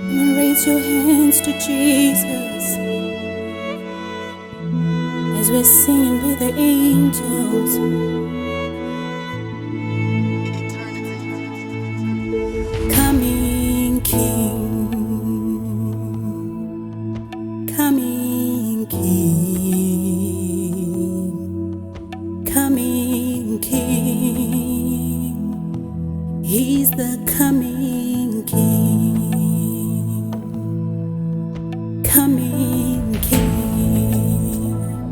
And raise your hands to Jesus as we're singing with the angels. Coming King, coming King, coming King. He's the coming King, coming King.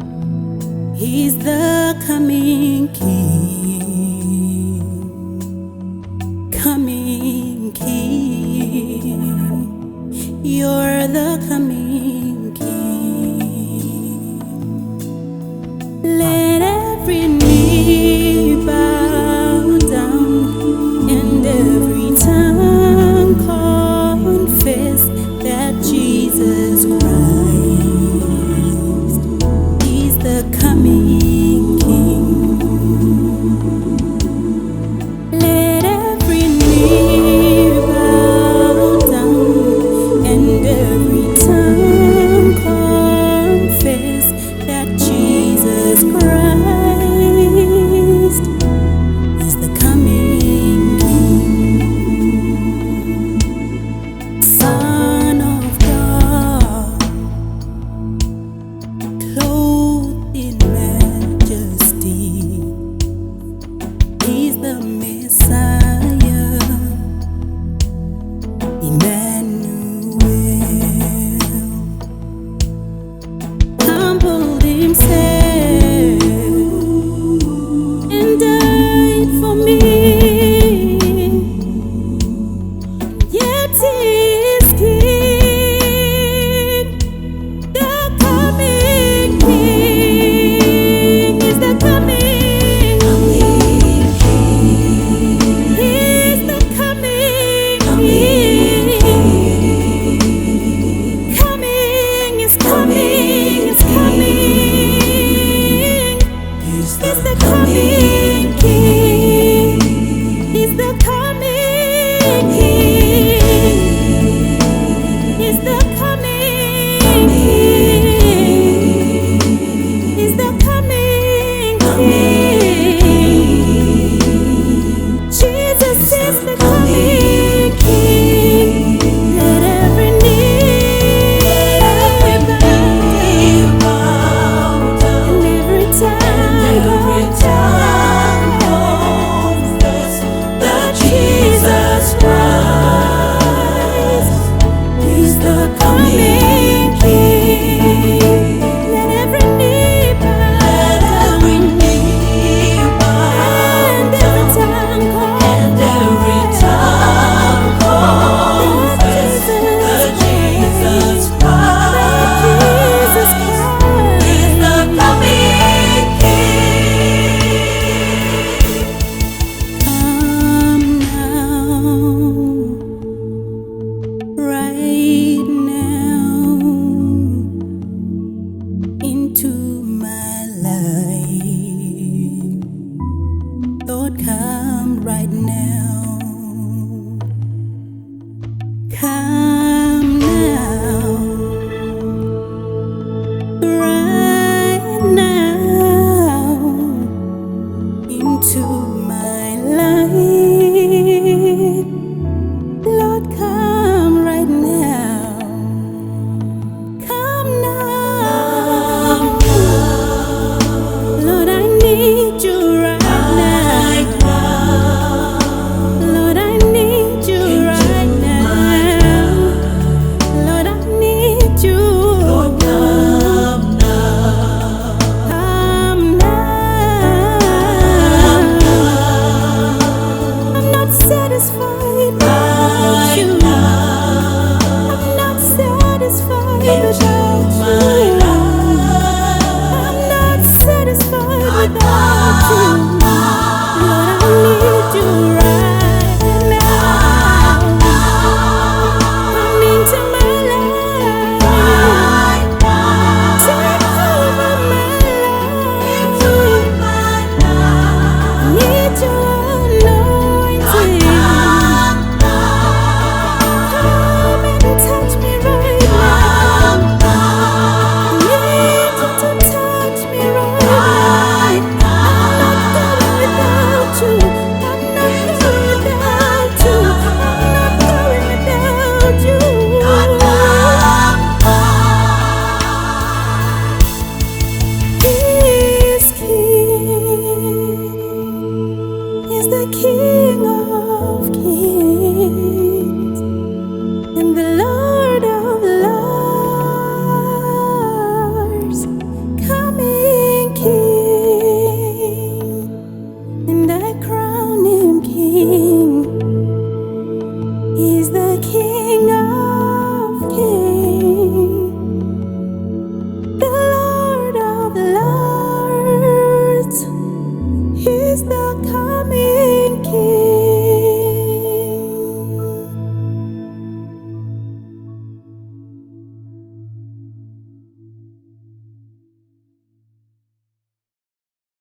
He's the coming King, coming King. You're the coming King. Let every knee bow down and every tongue confess that Jesus Christ is the coming King. Let every knee bow down and every tongue confess that Jesus Christ is the coming King. Son of God, clothed in majesty, He's the Messiah, Emmanuel. Humbled Himself and died for me, yet He is King. The coming King is the coming King. He's the coming King. Coming is coming is coming. He's the coming King. He's the coming King. He's the coming King. He's the coming King. Jesus is the coming King. Let every knee bow down and every tongue confess that Jesus Christ is the coming King. Let every knee bow and every tongue confess that Jesus Christ is the coming King. Come now, right now, into my life. Lord, come right now. Come now, right now, into my life. Lord, come right now. Come now. Lord, I need you right now. King of kings.